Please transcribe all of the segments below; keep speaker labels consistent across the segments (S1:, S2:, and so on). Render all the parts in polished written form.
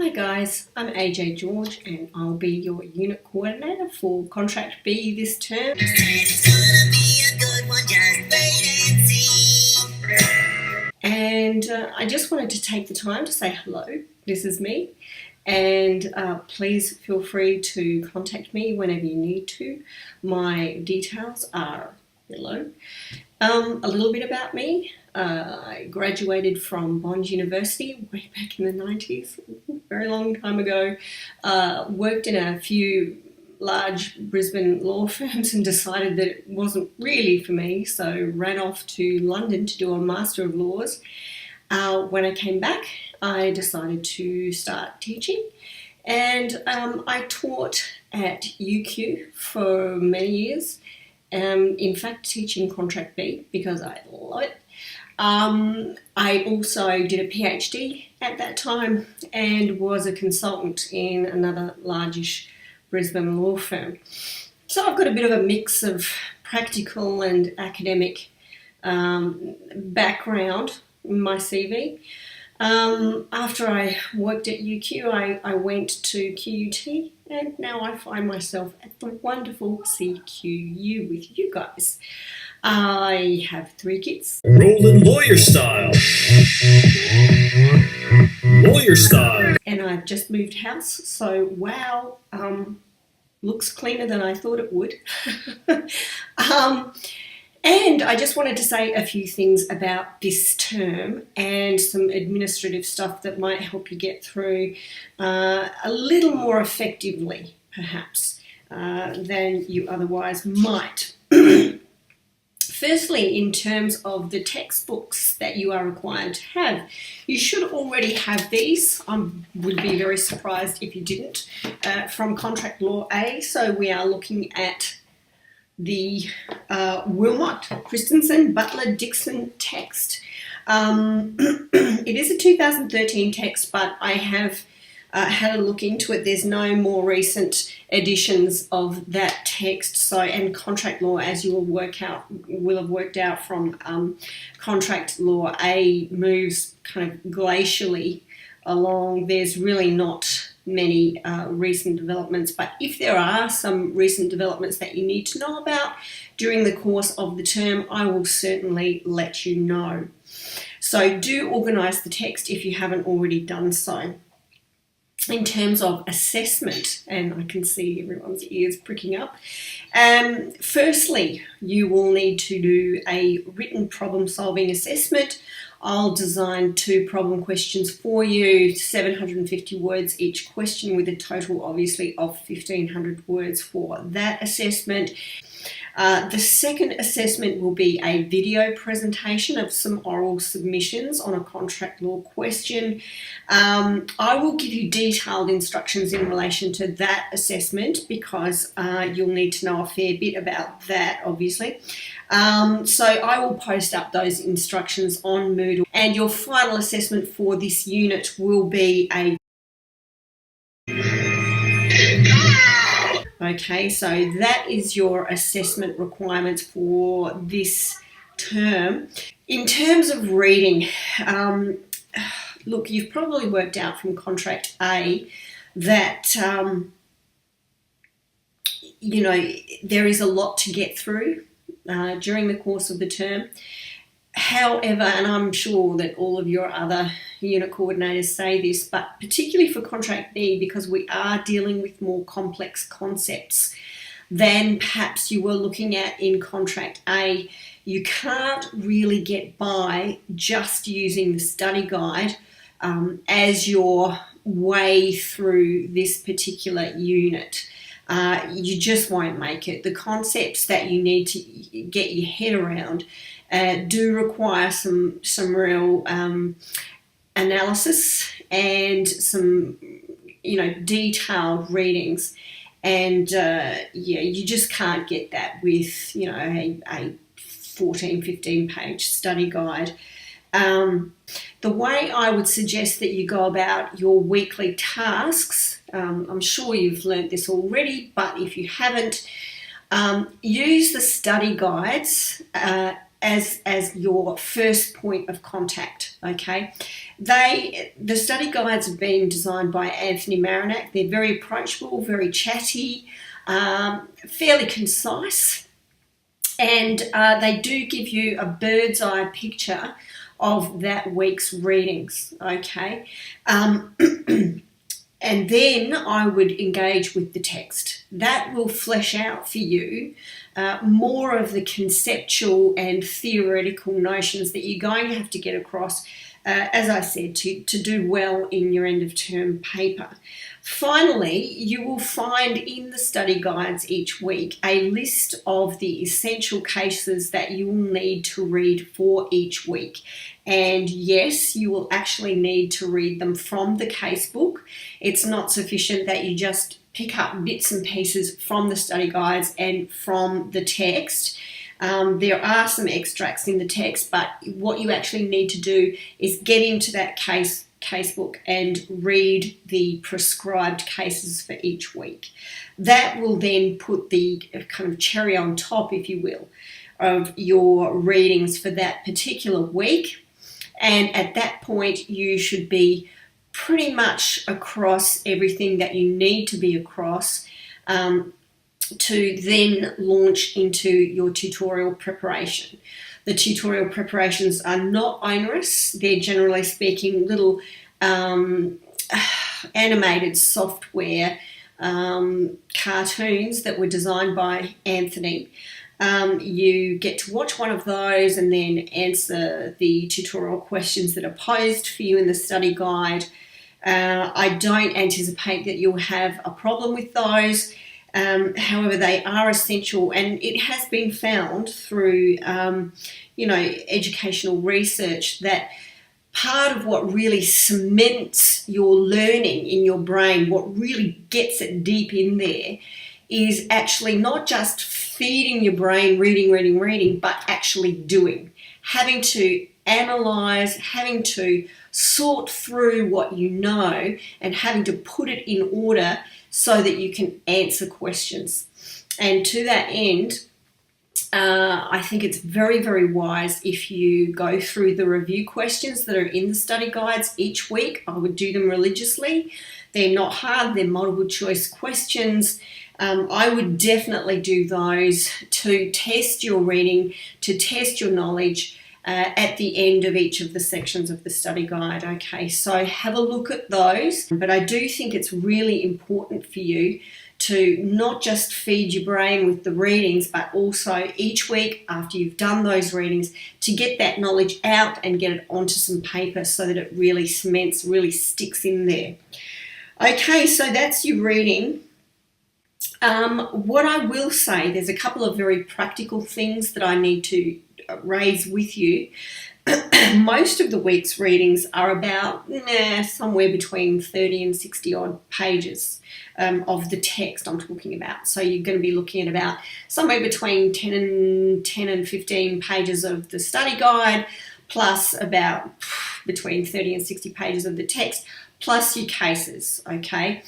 S1: Hi guys, I'm AJ George and I'll be your unit coordinator for Contract B this term. It's gonna be a good one, just wait and see. And I just wanted to take the time to say hello, this is me, and please feel free to contact me whenever you need to. My details are below. A little bit about me. I graduated from Bond University way back in the 90s, a very long time ago. Worked in a few large Brisbane law firms and decided that it wasn't really for me, so ran off to London to do a Master of Laws. When I came back, I decided to start teaching, and I taught at UQ for many years. In fact, teaching Contract B because I love it. I also did a PhD at that time and was a consultant in another largish Brisbane law firm. So I've got a bit of a mix of practical and academic background in my CV. After I worked at UQ, I went to QUT, and now I find myself at the wonderful CQU with you guys. I have 3 kids.
S2: Rolling lawyer style. Lawyer style.
S1: And I've just moved house, so wow, looks cleaner than I thought it would. And I just wanted to say a few things about this term and some administrative stuff that might help you get through a little more effectively, perhaps, than you otherwise might. Firstly, in terms of the textbooks that you are required to have, you should already have these. I would be very surprised if you didn't, from Contract Law A. So we are looking at the Wilmot, Christensen, Butler, Dixon text. It is a 2013 text, but I have had a look into it. There's no more recent editions of that text. So, and Contract Law, as you will have worked out from Contract Law A, moves kind of glacially along. There's really not many recent developments, but if there are some recent developments that you need to know about during the course of the term, I will certainly let you know. So do organise the text if you haven't already done so. In terms of assessment, and I can see everyone's ears pricking up, firstly, you will need to do a written problem-solving assessment. I'll design 2 problem questions for you, 750 words each question, with a total, obviously, of 1,500 words for that assessment. The second assessment will be a video presentation of some oral submissions on a contract law question. I will give you detailed instructions in relation to that assessment because you'll need to know a fair bit about that, obviously. So I will post up those instructions on Moodle, and your final assessment for this unit will be a Okay, so that is your assessment requirements for this term. In terms of reading, look, you've probably worked out from Contract A that, you know, there is a lot to get through during the course of the term. However, and I'm sure that all of your other unit coordinators say this, but particularly for Contract B, because we are dealing with more complex concepts than perhaps you were looking at in Contract A, you can't really get by just using the study guide as your way through this particular unit. You just won't make it. The concepts that you need to get your head around do require some real analysis and some, you know, detailed readings, and yeah, you just can't get that with, you know, a 14-15 page study guide. The way I would suggest that you go about your weekly tasks, I'm sure you've learnt this already, but if you haven't, use the study guides as your first point of contact, okay? The study guides have been designed by Anthony Marinac. They're very approachable, very chatty, fairly concise, and they do give you a bird's eye picture of that week's readings, okay? And then I would engage with the text. That will flesh out for you more of the conceptual and theoretical notions that you're going to have to get across, as I said, to do well in your end of term paper. Finally, you will find in the study guides each week a list of the essential cases that you will need to read for each week. And yes, you will actually need to read them from the casebook. It's not sufficient that you just pick up bits and pieces from the study guides and from the text. There are some extracts in the text, but what you actually need to do is get into that casebook and read the prescribed cases for each week. That will then put the kind of cherry on top, if you will, of your readings for that particular week. And at that point, you should be pretty much across everything that you need to be across to then launch into your tutorial preparation. The tutorial preparations are not onerous. They're generally speaking little animated software cartoons that were designed by Anthony. You get to watch one of those and then answer the tutorial questions that are posed for you in the study guide. I don't anticipate that you'll have a problem with those. However, they are essential, and it has been found through, educational research that part of what really cements your learning in your brain, what really gets it deep in there, is actually not just feeding your brain reading, but actually doing, having to analyze, having to sort through what you know and having to put it in order so that you can answer questions. And to that end, I think it's very, very wise if you go through the review questions that are in the study guides each week. I would do them religiously. They're not hard, they're multiple choice questions. I would definitely do those to test your reading, to test your knowledge at the end of each of the sections of the study guide. Okay, so have a look at those. But I do think it's really important for you to not just feed your brain with the readings, but also each week after you've done those readings to get that knowledge out and get it onto some paper so that it really cements, really sticks in there. Okay, so that's your reading. What I will say, there's a couple of very practical things that I need to raise with you. Most of the week's readings are about somewhere between 30 and 60 odd pages of the text I'm talking about. So you're going to be looking at about somewhere between 10 and 15 pages of the study guide, plus about between 30 and 60 pages of the text, plus your cases, okay?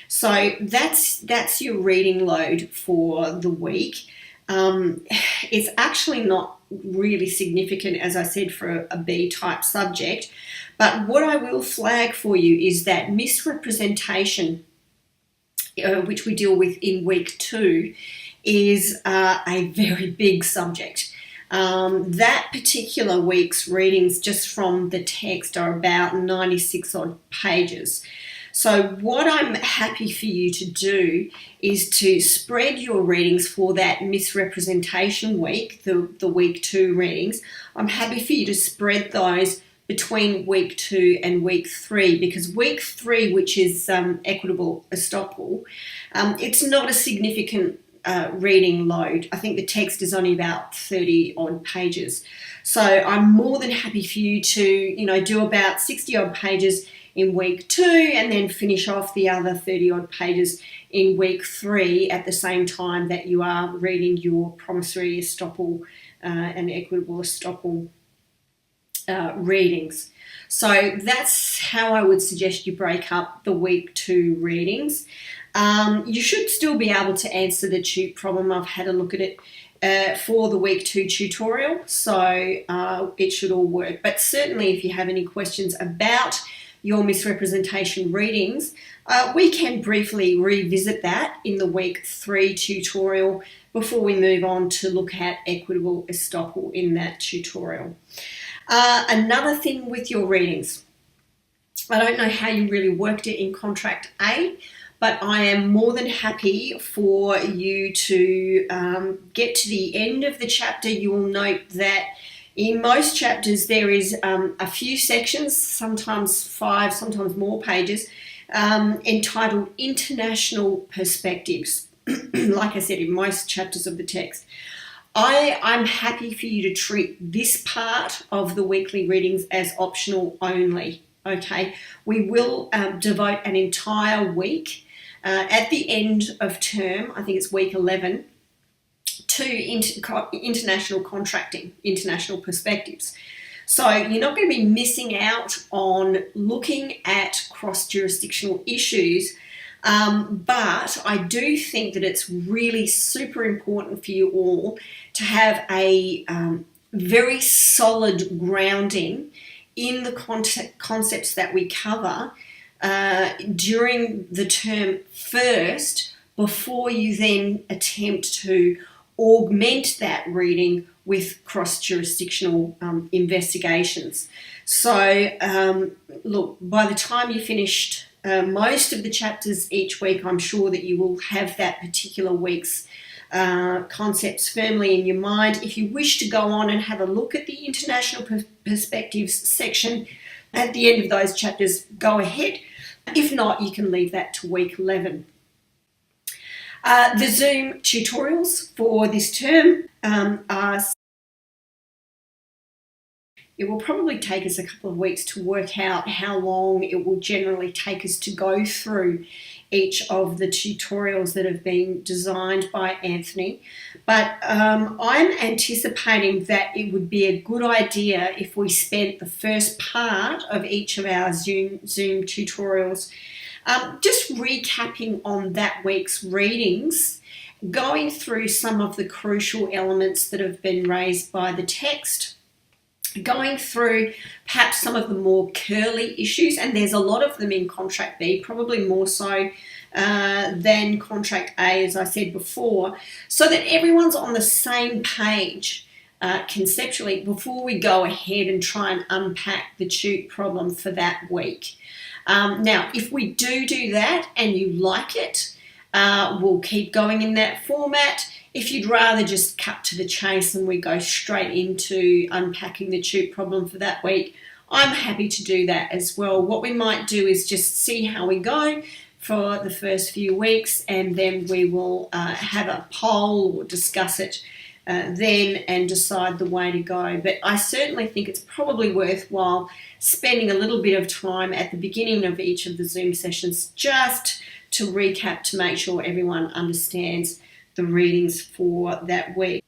S1: So that's your reading load for the week. It's actually not really significant, as I said, for a B-type subject, but what I will flag for you is that misrepresentation, which we deal with in week 2, is a very big subject. That particular week's readings just from the text are about 96 odd pages. So what I'm happy for you to do is to spread your readings for that misrepresentation week, the week 2 readings. I'm happy for you to spread those between week 2 and week 3, because week 3, which is equitable estoppel, it's not a significant reading load. I think the text is only about 30 odd pages. So I'm more than happy for you to, do about 60 odd pages in week 2 and then finish off the other 30 odd pages in week 3 at the same time that you are reading your promissory estoppel and equitable estoppel readings. So that's how I would suggest you break up the week 2 readings. You should still be able to answer the tube problem. I've had a look at it for the week 2 tutorial, so it should all work. But certainly if you have any questions about your misrepresentation readings, we can briefly revisit that in the week 3 tutorial before we move on to look at equitable estoppel in that tutorial. Another thing with your readings, I don't know how you really worked it in contract A, but I am more than happy for you to get to the end of the chapter. You will note that in most chapters there is a few sections, sometimes 5, sometimes more pages, entitled International Perspectives. Like I said, in most chapters of the text. I'm happy for you to treat this part of the weekly readings as optional only. Okay, we will devote an entire week at the end of term, I think it's week 11, to international contracting, international perspectives. So you're not going to be missing out on looking at cross-jurisdictional issues, but I do think that it's really super important for you all to have a very solid grounding in the concepts that we cover during the term first, before you then attempt to augment that reading with cross-jurisdictional investigations. So look, by the time you finished most of the chapters each week, I'm sure that you will have that particular week's concepts firmly in your mind. If you wish to go on and have a look at the international perspectives section at the end of those chapters, go ahead. If not, you can leave that to week 11. The Zoom tutorials for this term are... It will probably take us a couple of weeks to work out how long it will generally take us to go through each of the tutorials that have been designed by Anthony. But I'm anticipating that it would be a good idea if we spent the first part of each of our Zoom tutorials just recapping on that week's readings, going through some of the crucial elements that have been raised by the text, going through perhaps some of the more curly issues, and there's a lot of them in Contract B, probably more so than Contract A, as I said before, so that everyone's on the same page conceptually before we go ahead and try and unpack the tute problem for that week. Now, if we do that and you like it, we'll keep going in that format. If you'd rather just cut to the chase and we go straight into unpacking the tute problem for that week, I'm happy to do that as well. What we might do is just see how we go for the first few weeks, and then we will have a poll or discuss it then and decide the way to go. But I certainly think it's probably worthwhile spending a little bit of time at the beginning of each of the Zoom sessions just to recap, to make sure everyone understands the readings for that week.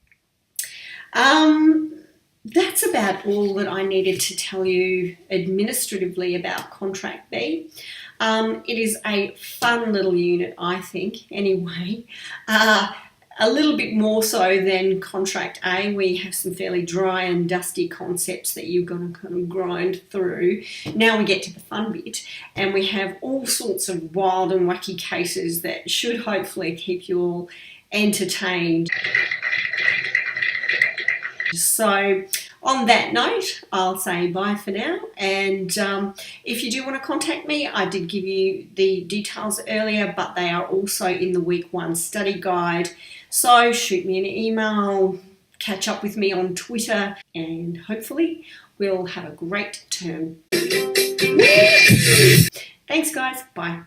S1: That's about all that I needed to tell you administratively about Contract B. It is a fun little unit, I think, anyway. A little bit more so than Contract A. We have some fairly dry and dusty concepts that you're going to kind of grind through. Now we get to the fun bit, and we have all sorts of wild and wacky cases that should hopefully keep you all entertained. So on that note, I'll say bye for now, and if you do want to contact me, I did give you the details earlier, but they are also in the week 1 study guide. So shoot me an email, catch up with me on Twitter, and hopefully we'll have a great term. Thanks guys, bye.